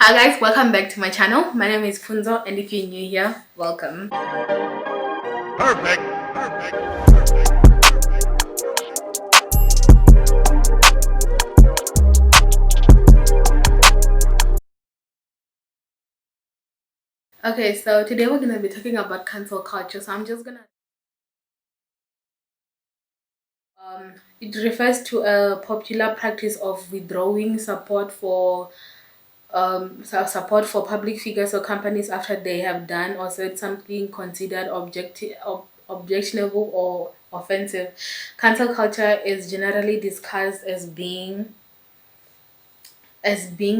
Hi guys, welcome back to my channel. My name is Funzo, and if you're new here, welcome. Perfect. Okay, so today we're gonna be talking about cancel culture. So I'm just gonna it refers to a popular practice of withdrawing support for public figures or companies after they have done or said something considered objectionable or offensive. Cancel culture is generally discussed as being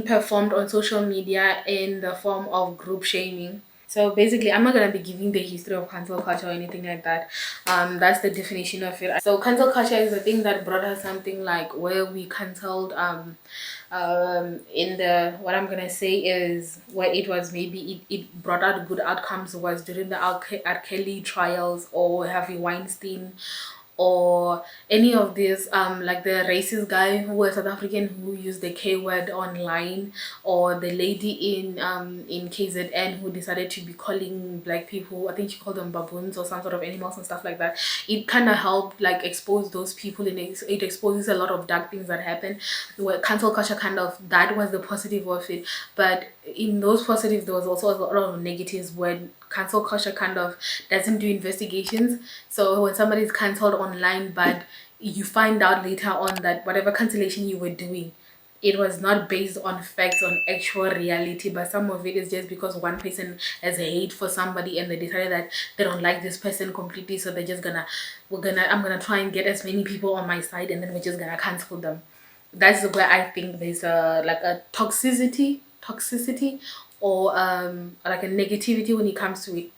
performed on social media in the form of group shaming. So basically, I'm not gonna be giving the history of cancel culture or anything like that. That's the definition of it. So cancel culture is a thing that brought us something like where we cancelled in the what I'm gonna say is where it was maybe it brought out good outcomes was during the R. Kelly trials or Harvey Weinstein or any of these like the racist guy who was South African who used the K word online, or the lady in KZN who decided to be calling black people, I think she called them baboons or some sort of animals and stuff like that. It kind of helped like expose those people, and it exposes a lot of dark things that happen. Where cancel culture kind of, that was the positive of it, but in those positives there was also a lot of negatives when cancel culture kind of doesn't do investigations. So when somebody is cancelled online, but you find out later on that whatever cancellation you were doing, it was not based on facts, on actual reality, but some of it is just because one person has hate for somebody and they decided that they don't like this person completely, so they're just gonna I'm gonna try and get as many people on my side, and then we're just gonna cancel them. That's where I think there's a like a toxicity or like a negativity when it comes to it.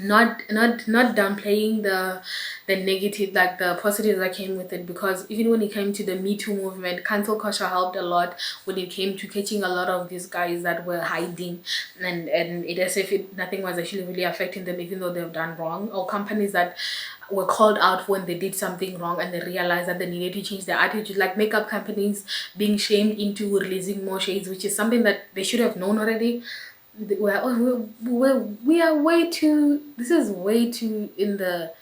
Not downplaying the negative, like the positives that came with it, because even when it came to the Me Too movement, cancel culture helped a lot when it came to catching a lot of these guys that were hiding, and it as if nothing was actually really affecting them even though they've done wrong, or companies that were called out when they did something wrong and they realized that they needed to change their attitude, like makeup companies being shamed into releasing more shades, which is something that they should have known already. We are way too, this is way too in the,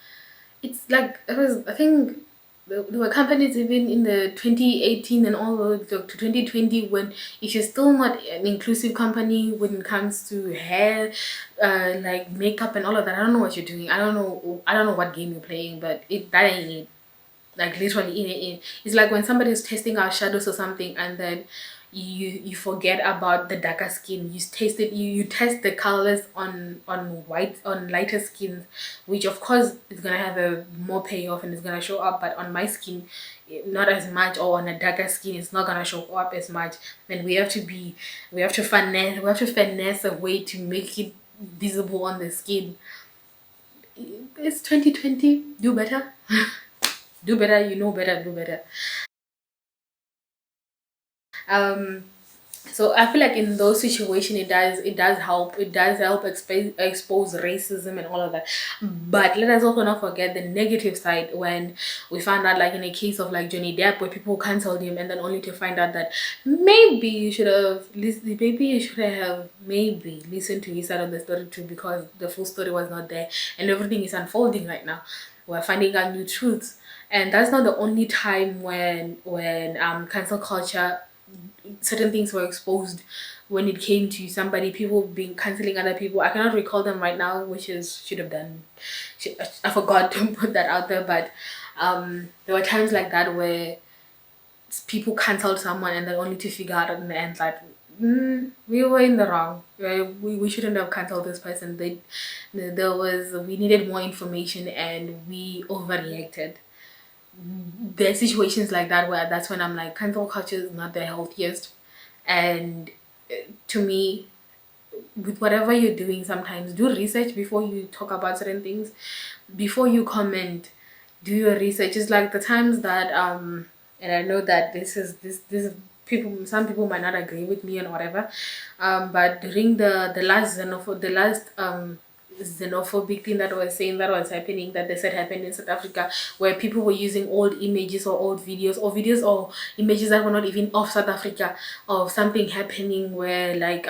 it's like it was, I think there were companies even in the 2018 and all the way to 2020 when, if you're still not an inclusive company when it comes to hair, like makeup and all of that, I don't know what you're doing. I don't know what game you're playing, but that ain't it. Like literally it's like when somebody is testing our shadows or something, and then you forget about the darker skin. You test the colors on white, on lighter skins, which of course is gonna have a more payoff and it's gonna show up, but on my skin not as much, or on a darker skin it's not gonna show up as much. Then we have to finesse a way to make it visible on the skin. It's 2020, do better. Do better, you know better, do better. um so I feel like in those situations it does help expose racism and all of that. But let us also not forget the negative side, when we found out, like in a case of like Johnny Depp, where people cancelled him and then only to find out that maybe you should have maybe listened to his side of the story too, because the full story was not there, and everything is unfolding right now. We're finding out new truths. And that's not the only time when cancel culture, certain things were exposed. When it came to somebody, people being canceling other people, I cannot recall them right now, which is should have done. I forgot to put that out there, but there were times like that where people cancelled someone and then only to figure out in the end that we were in the wrong. Right? We shouldn't have cancelled this person. We needed more information and we overreacted. There are situations like that where that's when I'm like, cancel culture is not the healthiest. And to me, with whatever you're doing, sometimes do research before you talk about certain things, before you comment. Do your research. It's like the times that and I know that this people, some people might not agree with me and whatever, but during the last xenophobe, the last xenophobic thing that was saying that was happening, that they said happened in South Africa, where people were using old images or old videos or images that were not even of South Africa, of something happening where like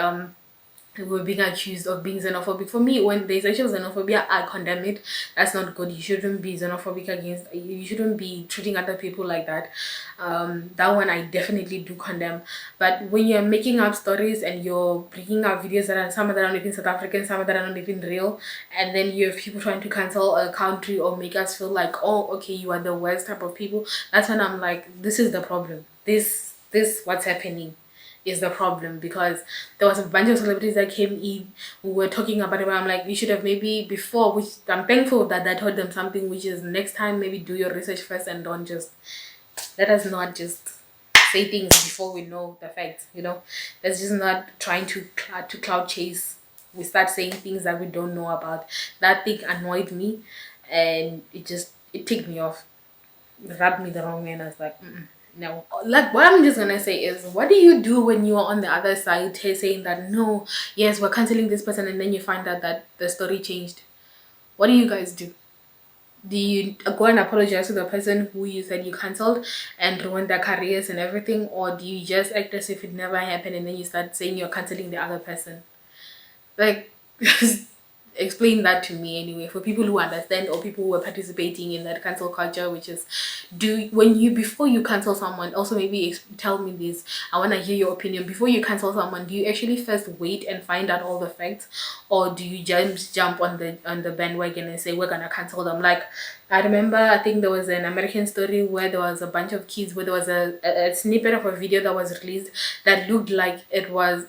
were being accused of being xenophobic. For me, when there's actual xenophobia, I condemn it. That's not good. You shouldn't be xenophobic against, you shouldn't be treating other people like that. That one I definitely do condemn. But when you're making up stories and you're bringing up videos that are, some of that are not even South African, some of that are not even real, and then you have people trying to cancel a country or make us feel like, oh, okay, you are the worst type of people, that's when I'm like, this is the problem. This what's happening is the problem, because there was a bunch of celebrities that came in who were talking about it, where I'm like, you should have maybe before, which I'm thankful that I told them something, which is next time maybe do your research first and don't just, let us not just say things before we know the facts, you know. Let's just not trying to cloud chase. We start saying things that we don't know about. That thing annoyed me, and it ticked me off, rubbed me the wrong way, and I was like, no. Like, what I'm just gonna say is, what do you do when you are on the other side saying that no, yes, we're canceling this person, and then you find out that the story changed? What do you guys do? Do you go and apologize to the person who you said you cancelled and ruin their careers and everything, or do you just act as if it never happened and then you start saying you're cancelling the other person? Like, explain that to me anyway, for people who understand or people who are participating in that cancel culture, which is, do when you, before you cancel someone, also maybe tell me this, I want to hear your opinion. Before you cancel someone, do you actually first wait and find out all the facts, or do you just jump on the bandwagon and say we're gonna cancel them? Like, I remember, I think there was an American story where there was a bunch of kids, where there was a snippet of a video that was released that looked like it was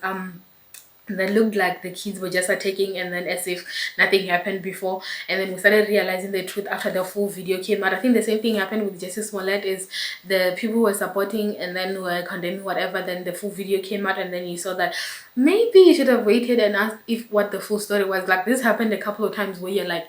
that looked like the kids were just attacking, and then as if nothing happened before, and then we started realizing the truth after the full video came out. I think the same thing happened with Justice Smollett, is the people were supporting and then were condemning whatever, then the full video came out, and then you saw that maybe you should have waited and asked if what the full story was. Like, this happened a couple of times where you're like,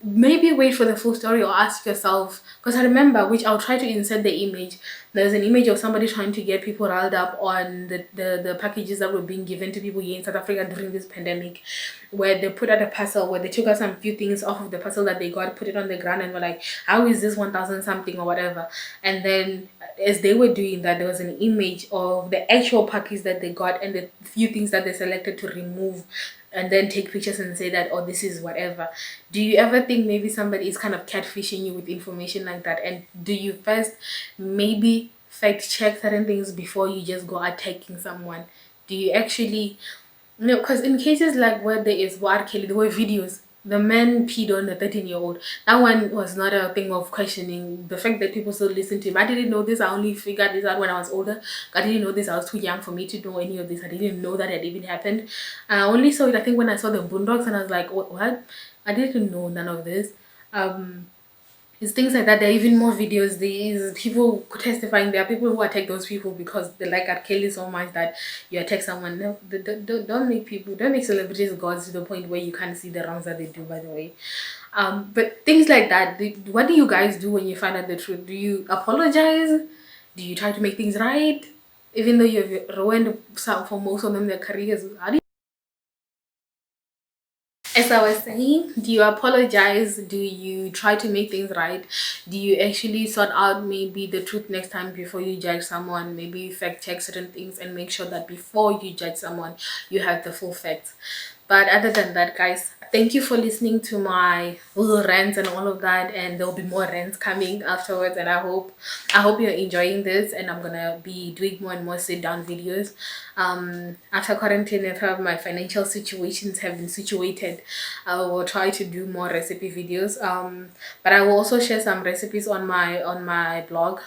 maybe wait for the full story, or ask yourself, because I remember, which I'll try to insert the image, there's an image of somebody trying to get people riled up on the packages that were being given to people here in South Africa during this pandemic, where they put out a parcel, where they took out some few things off of the parcel that they got, put it on the ground, and were like, how is this 1,000 something or whatever? And then as they were doing that, there was an image of the actual package that they got and the few things that they selected to remove, and then take pictures and say that, oh, this is whatever. Do you ever think maybe somebody is kind of catfishing you with information like that? And do you first maybe fact check certain things before you just go attacking someone? Do you actually, no, because in cases like where there is war Kelly, there were videos. The man peed on a 13-year-old. That one was not a thing of questioning. The fact that people still listen to him. I didn't know this. I only figured this out when I was older. I didn't know this. I was too young for me to know any of this. I didn't know that it even happened. I only saw it, I think, when I saw the Boondocks, and I was like, what? I didn't know none of this. It's things like that. There are even more videos. There is people testifying. There are people who attack those people because they like R. Kelly so much that you attack someone. No, don't make people, don't make celebrities gods to the point where you can't see the wrongs that they do, by the way. But things like that. What do you guys do when you find out the truth? Do you apologize? Do you try to make things right? Even though you've ruined some, for most of them, their careers. How do you, as I was saying, do you apologize? Do you try to make things right? Do you actually sort out maybe the truth next time before you judge someone? Maybe fact check certain things and make sure that before you judge someone, you have the full facts. But other than that, guys, thank you for listening to my little rants and all of that, and there'll be more rants coming afterwards, and I hope you're enjoying this, and I'm gonna be doing more and more sit down videos. After quarantine, after my financial situations have been situated, I will try to do more recipe videos, but I will also share some recipes on my blog.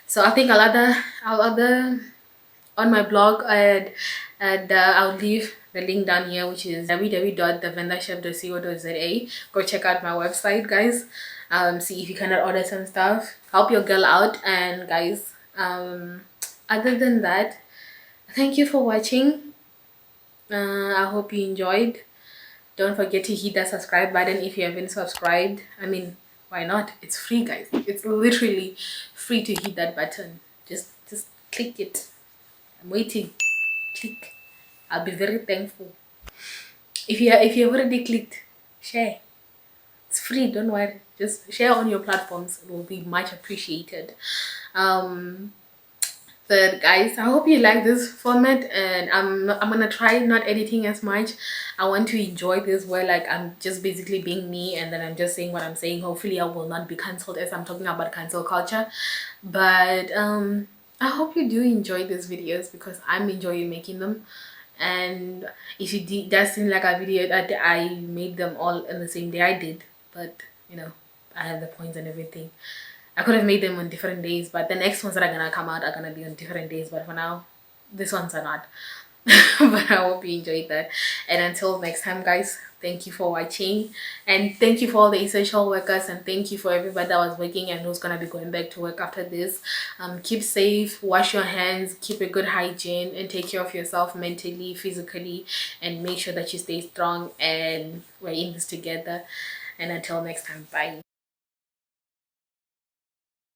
So I think I'll other on my blog, and I'll leave the link down here, which is www.thevendorchef.co.za. Go check out my website, guys. See if you cannot order some stuff, help your girl out. And guys, other than that, thank you for watching. I hope you enjoyed. Don't forget to hit that subscribe button if you haven't subscribed. I mean, why not? It's free, guys. It's literally free to hit that button. Just click it. I'm waiting. Click. I'll be very thankful. if you already clicked, share. It's free, don't worry. Just share on your platforms. It will be much appreciated. Um but guys, I hope you like this format, and I'm gonna try not editing as much. I want to enjoy this where like I'm just basically being me, and then I'm just saying what I'm saying. Hopefully I will not be cancelled as I'm talking about cancel culture. But I hope you do enjoy these videos because I'm enjoying making them. And if you did, that seemed like a video that I made them all in the same day, I did. But you know, I have the points and everything. I could have made them on different days, but the next ones that are gonna come out are gonna be on different days. But for now, this ones are not. But I hope you enjoyed that. And until next time, guys, thank you for watching, and thank you for all the essential workers, and thank you for everybody that was working and who's gonna be going back to work after this. Keep safe, wash your hands, keep a good hygiene, and take care of yourself mentally, physically, and make sure that you stay strong. And we're in this together. And until next time, bye.